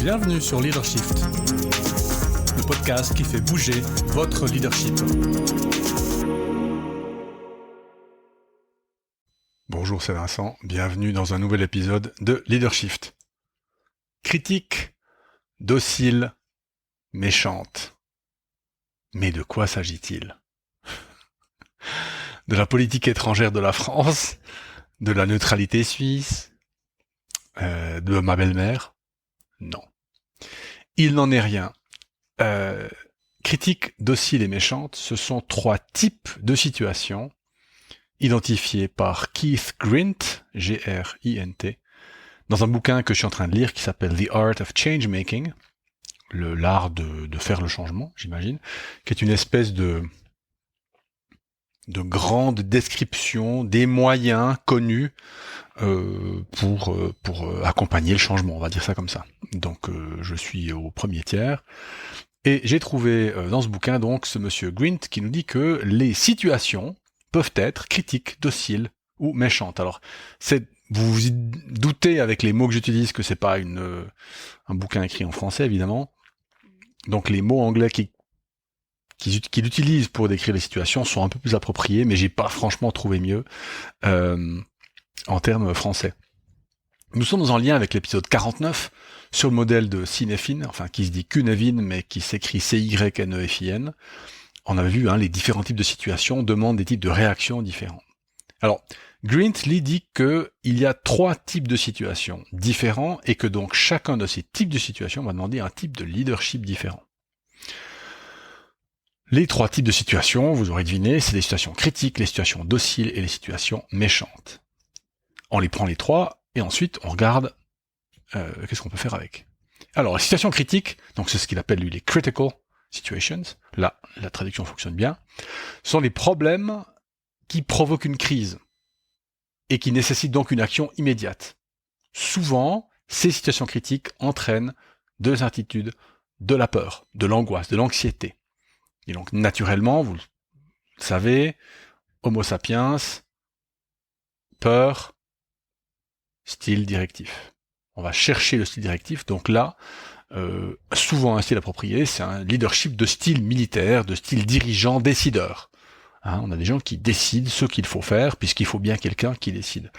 Bienvenue sur Leadershift, le podcast qui fait bouger votre leadership. Bonjour, c'est Vincent, bienvenue dans un nouvel épisode de Leadershift. Critique, docile, méchante. Mais de quoi s'agit-il ? De la politique étrangère de la France, de la neutralité suisse, de ma belle-mère ? Non. Il n'en est rien. Critique, docile et méchante, ce sont trois types de situations identifiés par Keith Grint, G-R-I-N-T, dans un bouquin que je suis en train de lire qui s'appelle The Art of Changemaking, l'art de faire le changement, j'imagine, qui est une espèce de grande description des moyens connus pour accompagner le changement, on va dire ça comme ça. Donc je suis au premier tiers, et j'ai trouvé dans ce bouquin donc ce monsieur Grint qui nous dit que les situations peuvent être critiques, dociles ou méchantes. Alors, vous vous doutez avec les mots que j'utilise que c'est pas un bouquin écrit en français, évidemment. Donc les mots anglais qu'il utilise pour décrire les situations sont un peu plus appropriés, mais j'ai pas franchement trouvé mieux en termes français. Nous sommes en lien avec l'épisode 49 sur le modèle de Cynefin, enfin qui se dit Cynefin, mais qui s'écrit C-Y-N-E-F-I-N. On avait vu les différents types de situations demandent des types de réactions différents. Alors, Grint lui dit qu'il y a trois types de situations différents et que donc chacun de ces types de situations va demander un type de leadership différent. Les trois types de situations, vous aurez deviné, c'est les situations critiques, les situations dociles et les situations méchantes. On les prend les trois et ensuite on regarde qu'est-ce qu'on peut faire avec. Alors, la situation critique, donc c'est ce qu'il appelle lui les critical situations, là, la traduction fonctionne bien, sont les problèmes qui provoquent une crise et qui nécessitent donc une action immédiate. Souvent, ces situations critiques entraînent de l'incertitude, de la peur, de l'angoisse, de l'anxiété. Et donc, naturellement, vous le savez, Homo sapiens, peur, style directif. On va chercher le style directif, donc là, souvent un style approprié, c'est un leadership de style militaire, de style dirigeant, décideur. On a des gens qui décident ce qu'il faut faire, puisqu'il faut bien quelqu'un qui décide.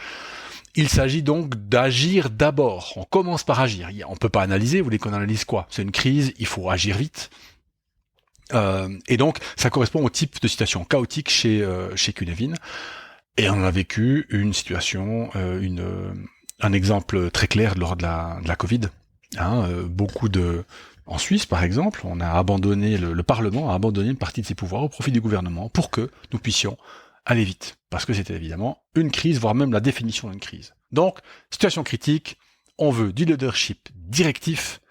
Il s'agit donc d'agir d'abord. On commence par agir. On peut pas analyser, vous voulez qu'on analyse quoi ? C'est une crise, il faut agir vite. Et donc, ça correspond au type de situation chaotique chez Cynefin. Et on a vécu une situation, un exemple très clair lors de la Covid. En Suisse, par exemple, on a abandonné, le Parlement a abandonné une partie de ses pouvoirs au profit du gouvernement pour que nous puissions aller vite. Parce que c'était évidemment une crise, voire même la définition d'une crise. Donc, situation critique, on veut du leadership directif,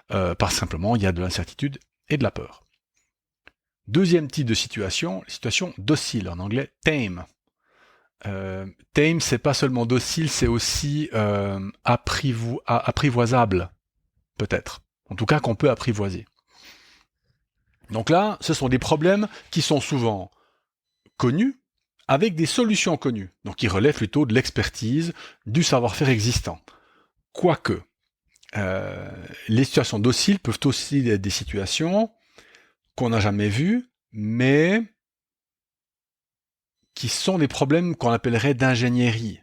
parce que simplement il y a de l'incertitude et de la peur. Deuxième type de situation, les situations dociles, en anglais tame. Tame, c'est pas seulement docile, c'est aussi apprivoisable, peut-être. En tout cas, qu'on peut apprivoiser. Donc là, ce sont des problèmes qui sont souvent connus, avec des solutions connues. Donc qui relèvent plutôt de l'expertise, du savoir-faire existant. Quoique, les situations dociles peuvent aussi être des situations qu'on n'a jamais vues, mais qui sont des problèmes qu'on appellerait d'ingénierie.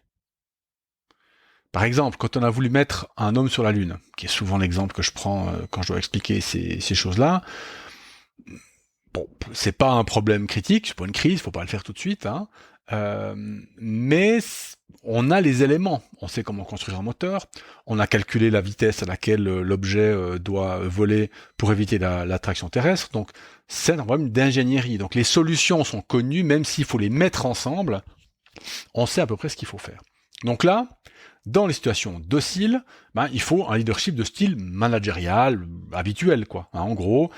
Par exemple, quand on a voulu mettre un homme sur la Lune, qui est souvent l'exemple que je prends quand je dois expliquer ces choses-là, bon, c'est pas un problème critique, c'est pas une crise, faut pas le faire tout de suite, mais on a les éléments, on sait comment construire un moteur, on a calculé la vitesse à laquelle l'objet doit voler pour éviter l'attraction terrestre, donc c'est un problème d'ingénierie. Donc les solutions sont connues, même s'il faut les mettre ensemble, on sait à peu près ce qu'il faut faire. Donc là, dans les situations dociles, il faut un leadership de style managérial, habituel, en gros,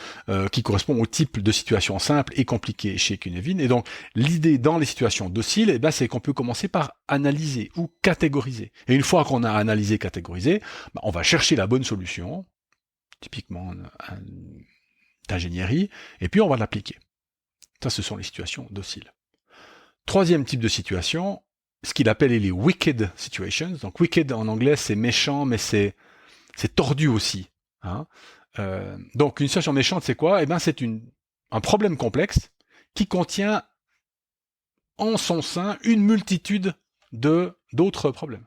qui correspond au type de situation simple et compliquée chez Cynefin. Et donc, l'idée dans les situations dociles, c'est qu'on peut commencer par analyser ou catégoriser. Et une fois qu'on a analysé, catégorisé, on va chercher la bonne solution, typiquement d'ingénierie, et puis on va l'appliquer. Ça, ce sont les situations dociles. Troisième type de situation, ce qu'il appelle les wicked situations. Donc wicked en anglais c'est méchant, mais c'est tordu aussi. Hein. Donc une situation méchante, c'est quoi ? Eh ben, c'est un problème complexe qui contient en son sein une multitude d'autres problèmes.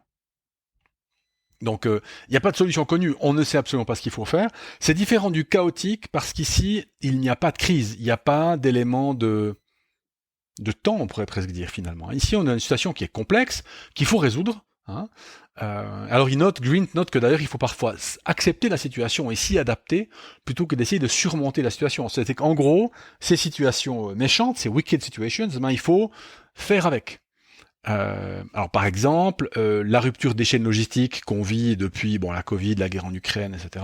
Donc, il n'y a pas de solution connue, on ne sait absolument pas ce qu'il faut faire. C'est différent du chaotique parce qu'ici, il n'y a pas de crise, il n'y a pas d'élément de temps, on pourrait presque dire finalement. Ici, on a une situation qui est complexe, qu'il faut résoudre. Hein. Alors, Green note que d'ailleurs, il faut parfois accepter la situation et s'y adapter plutôt que d'essayer de surmonter la situation. C'est-à-dire qu'en gros, ces situations méchantes, ces wicked situations, ben, il faut faire avec. Alors par exemple, la rupture des chaînes logistiques qu'on vit depuis la Covid, la guerre en Ukraine, etc.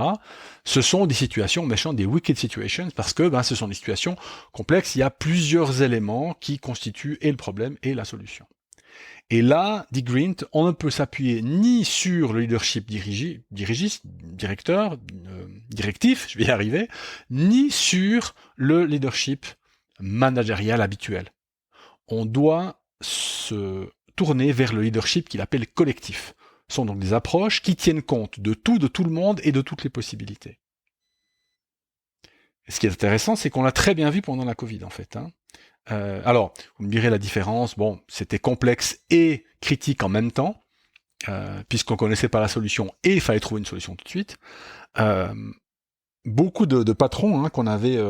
Ce sont des situations méchantes, des wicked situations, parce que ce sont des situations complexes. Il y a plusieurs éléments qui constituent et le problème et la solution. Et là, dit Green, on ne peut s'appuyer ni sur le leadership directif, je vais y arriver, ni sur le leadership managérial habituel. On doit se tourner vers le leadership qu'il appelle collectif. Ce sont donc des approches qui tiennent compte de tout le monde et de toutes les possibilités. Et ce qui est intéressant, c'est qu'on l'a très bien vu pendant la Covid, en fait. Alors, vous me direz la différence, c'était complexe et critique en même temps, puisqu'on ne connaissait pas la solution et il fallait trouver une solution tout de suite. Beaucoup de patrons qu'on avait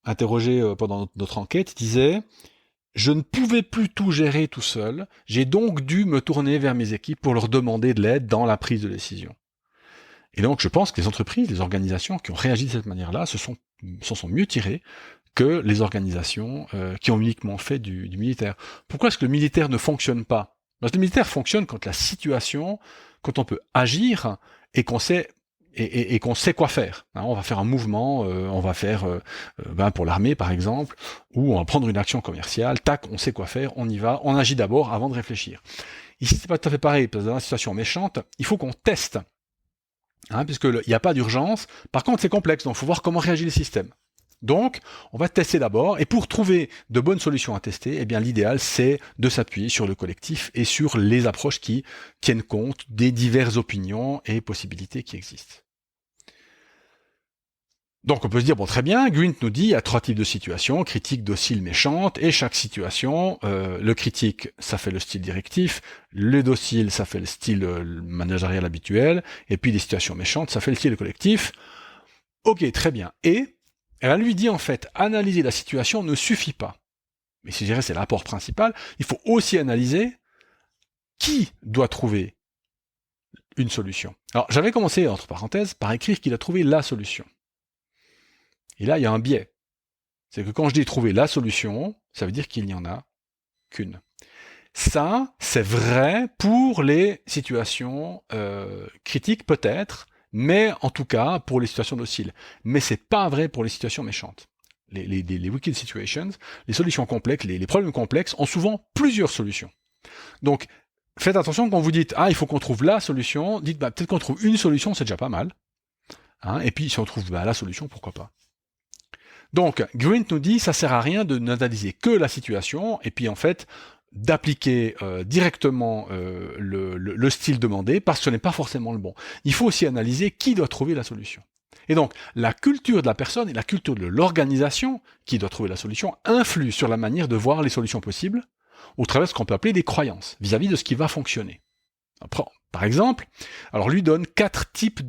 interrogés pendant notre enquête disaient « Je ne pouvais plus tout gérer tout seul, j'ai donc dû me tourner vers mes équipes pour leur demander de l'aide dans la prise de décision. » Et donc je pense que les entreprises, les organisations qui ont réagi de cette manière-là s'en sont mieux tirées que les organisations qui ont uniquement fait du militaire. Pourquoi est-ce que le militaire ne fonctionne pas ? Parce que le militaire fonctionne quand la situation, quand on peut agir et qu'on sait qu'on sait quoi faire. On va faire un mouvement, on va faire pour l'armée par exemple, ou on va prendre une action commerciale, tac, on sait quoi faire, on y va, on agit d'abord avant de réfléchir. Ici c'est pas tout à fait pareil, parce que dans une situation méchante, il faut qu'on teste, puisqu'il n'y a pas d'urgence, par contre c'est complexe, donc il faut voir comment réagit le système. Donc, on va tester d'abord, et pour trouver de bonnes solutions à tester, l'idéal c'est de s'appuyer sur le collectif et sur les approches qui tiennent compte des diverses opinions et possibilités qui existent. Donc on peut se dire, très bien, Green nous dit, il y a 3 types de situations, critique, docile, méchante, et chaque situation, le critique, ça fait le style directif, le docile, ça fait le style managérial habituel, et puis les situations méchantes, ça fait le style collectif. Ok, très bien. Et elle lui dit en fait, analyser la situation ne suffit pas. Mais si je dirais c'est l'apport principal, il faut aussi analyser qui doit trouver une solution. Alors j'avais commencé, entre parenthèses, par écrire qu'il a trouvé la solution. Et là, il y a un biais. C'est que quand je dis trouver la solution, ça veut dire qu'il n'y en a qu'une. Ça, c'est vrai pour les situations critiques peut-être, mais en tout cas pour les situations dociles. Mais c'est pas vrai pour les situations méchantes. Les wicked situations, les solutions complexes, les problèmes complexes ont souvent plusieurs solutions. Donc, faites attention quand vous dites « Ah, il faut qu'on trouve la solution », dites « Peut-être qu'on trouve une solution, c'est déjà pas mal. » Et puis, si on trouve la solution, pourquoi pas. Donc, Green nous dit, ça sert à rien de n'analyser que la situation, et puis en fait, d'appliquer directement le style demandé, parce que ce n'est pas forcément le bon. Il faut aussi analyser qui doit trouver la solution. Et donc, la culture de la personne et la culture de l'organisation qui doit trouver la solution influent sur la manière de voir les solutions possibles, au travers de ce qu'on peut appeler des croyances, vis-à-vis de ce qui va fonctionner. Par exemple, alors lui donne 4 types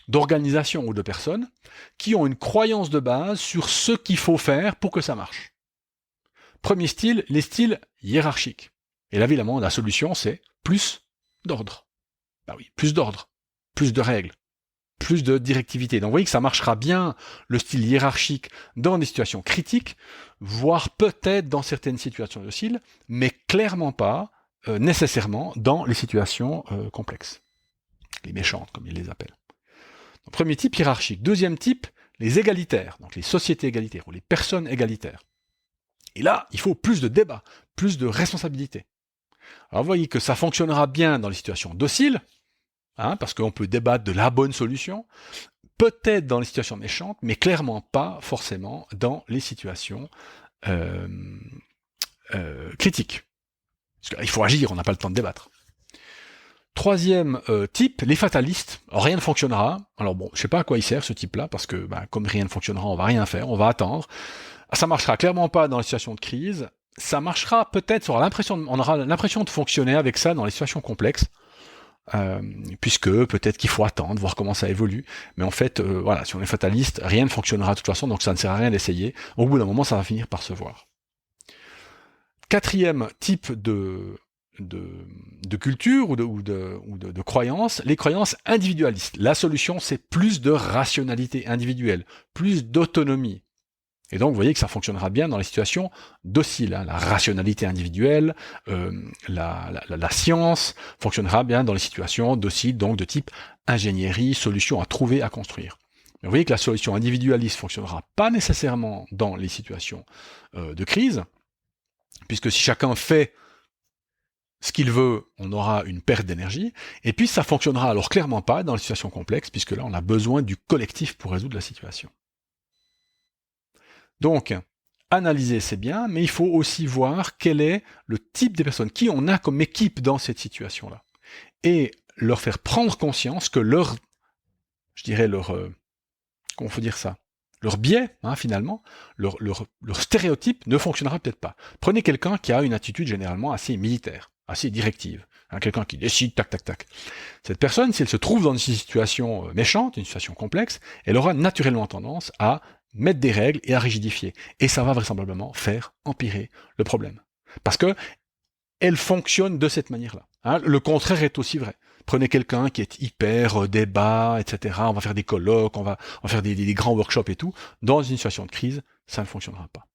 d'organisations ou de personnes qui ont une croyance de base sur ce qu'il faut faire pour que ça marche. Premier style, les styles hiérarchiques. Et là, évidemment, la solution, c'est plus d'ordre. Oui, plus d'ordre, plus de règles, plus de directivité. Donc vous voyez que ça marchera bien, le style hiérarchique, dans des situations critiques, voire peut-être dans certaines situations dociles, mais clairement pas nécessairement dans les situations complexes. Les méchantes, comme ils les appellent. Donc, premier type, hiérarchique. Deuxième type, les égalitaires, donc les sociétés égalitaires ou les personnes égalitaires. Et là, il faut plus de débat, plus de responsabilité. Alors vous voyez que ça fonctionnera bien dans les situations dociles, parce qu'on peut débattre de la bonne solution, peut-être dans les situations méchantes, mais clairement pas forcément dans les situations critiques. Parce qu'il faut agir, on n'a pas le temps de débattre. troisième type, les fatalistes. Alors, rien ne fonctionnera. Alors bon, je sais pas à quoi il sert ce type-là, parce que comme rien ne fonctionnera, on va rien faire, on va attendre. Ça marchera clairement pas dans les situations de crise. Ça marchera peut-être, on aura l'impression de fonctionner avec ça dans les situations complexes. Puisque peut-être qu'il faut attendre, voir comment ça évolue. Mais en fait, voilà, si on est fataliste, rien ne fonctionnera de toute façon, donc ça ne sert à rien d'essayer. Au bout d'un moment, ça va finir par se voir. Quatrième type de culture ou de croyances, les croyances individualistes. La solution, c'est plus de rationalité individuelle, plus d'autonomie. Et donc, vous voyez que ça fonctionnera bien dans les situations dociles. La rationalité individuelle, la science fonctionnera bien dans les situations dociles, donc de type ingénierie, solution à trouver, à construire. Mais vous voyez que la solution individualiste fonctionnera pas nécessairement dans les situations de crise, puisque si chacun fait ce qu'il veut, on aura une perte d'énergie, et puis ça fonctionnera alors clairement pas dans les situations complexes, puisque là, on a besoin du collectif pour résoudre la situation. Donc, analyser, c'est bien, mais il faut aussi voir quel est le type des personnes, qui on a comme équipe dans cette situation-là. Et leur faire prendre conscience que leur comment faut dire ça, leur biais, finalement, leur stéréotype ne fonctionnera peut-être pas. Prenez quelqu'un qui a une attitude généralement assez militaire, assez directive, quelqu'un qui décide, tac, tac, tac. Cette personne, si elle se trouve dans une situation méchante, une situation complexe, elle aura naturellement tendance à mettre des règles et à rigidifier. Et ça va vraisemblablement faire empirer le problème. Parce que elle fonctionne de cette manière-là. Le contraire est aussi vrai. Prenez quelqu'un qui est hyper débat, etc. On va faire des colloques, on va faire des grands workshops et tout. Dans une situation de crise, ça ne fonctionnera pas.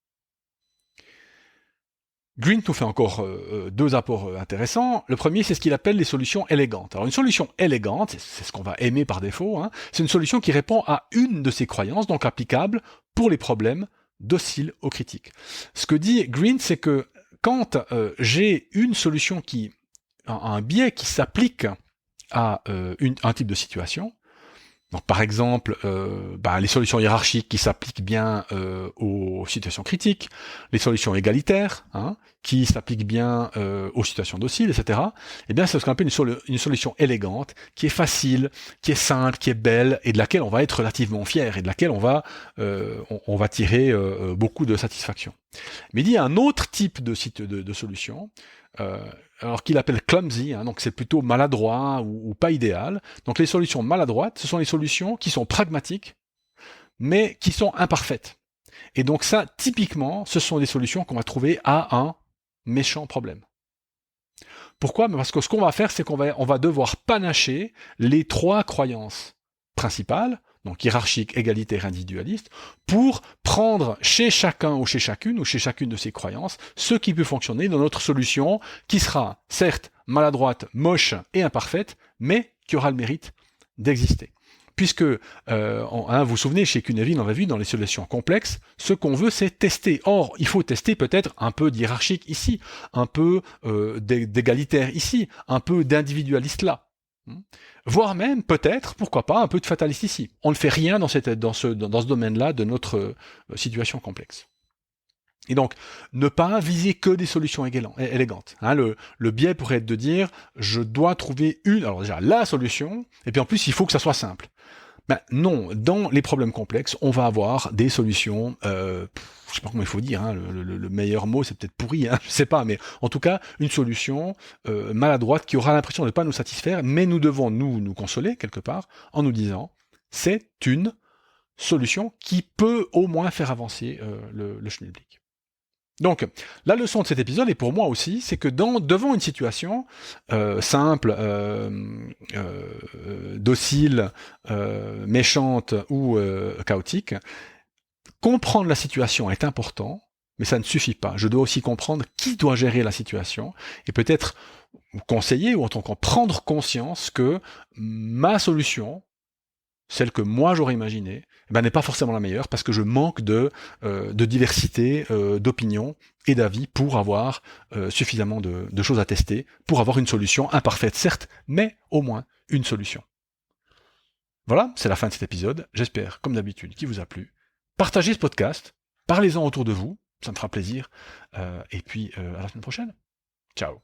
Green nous fait encore deux apports intéressants. Le premier, c'est ce qu'il appelle les solutions élégantes. Alors une solution élégante, c'est ce qu'on va aimer par défaut, c'est une solution qui répond à une de ses croyances, donc applicable pour les problèmes dociles aux critiques. Ce que dit Green, c'est que quand j'ai une solution un biais qui s'applique à un type de situation, donc par exemple les solutions hiérarchiques qui s'appliquent bien aux situations critiques, les solutions égalitaires qui s'appliquent bien aux situations dociles, etc. Eh bien c'est ce qu'on appelle une solution élégante, qui est facile, qui est simple, qui est belle, et de laquelle on va être relativement fier, et de laquelle on va tirer beaucoup de satisfaction. Mais il y a un autre type de solution, alors qu'il appelle clumsy, donc c'est plutôt maladroit ou pas idéal. Donc les solutions maladroites, ce sont les solutions qui sont pragmatiques, mais qui sont imparfaites. Et donc ça, typiquement, ce sont des solutions qu'on va trouver à un méchant problème. Pourquoi ? Parce que ce qu'on va faire, c'est qu'on va devoir panacher les trois croyances principales, donc hiérarchique, égalitaire, individualiste, pour prendre chez chacun ou chez chacune de ces croyances ce qui peut fonctionner dans notre solution, qui sera certes maladroite, moche et imparfaite, mais qui aura le mérite d'exister. Puisque, vous vous souvenez, chez Cunevin, on a vu dans les solutions complexes, ce qu'on veut, c'est tester. Or, il faut tester peut-être un peu d'hiérarchique ici, un peu d'égalitaire ici, un peu d'individualiste là. Voire même, peut-être, pourquoi pas, un peu de fataliste ici. On ne fait rien dans ce domaine-là de notre situation complexe. Et donc, ne pas viser que des solutions élégantes. Le biais pourrait être de dire, je dois trouver alors déjà, la solution, et puis en plus, il faut que ça soit simple. Non, dans les problèmes complexes, on va avoir des solutions, je sais pas comment il faut dire, le meilleur mot c'est peut-être pourri, je sais pas, mais en tout cas, une solution maladroite qui aura l'impression de ne pas nous satisfaire, mais nous devons nous consoler quelque part en nous disant, c'est une solution qui peut au moins faire avancer le schmilblick. Donc, la leçon de cet épisode, et pour moi aussi, c'est que devant une situation simple, docile, méchante ou chaotique, comprendre la situation est important, mais ça ne suffit pas. Je dois aussi comprendre qui doit gérer la situation, et peut-être conseiller, ou en tant que prendre conscience que ma solution, celle que moi j'aurais imaginée, n'est pas forcément la meilleure, parce que je manque de diversité d'opinions et d'avis pour avoir suffisamment de choses à tester, pour avoir une solution imparfaite, certes, mais au moins une solution. Voilà, c'est la fin de cet épisode. J'espère, comme d'habitude, qu'il vous a plu. Partagez ce podcast, parlez-en autour de vous, ça me fera plaisir, et puis à la semaine prochaine. Ciao.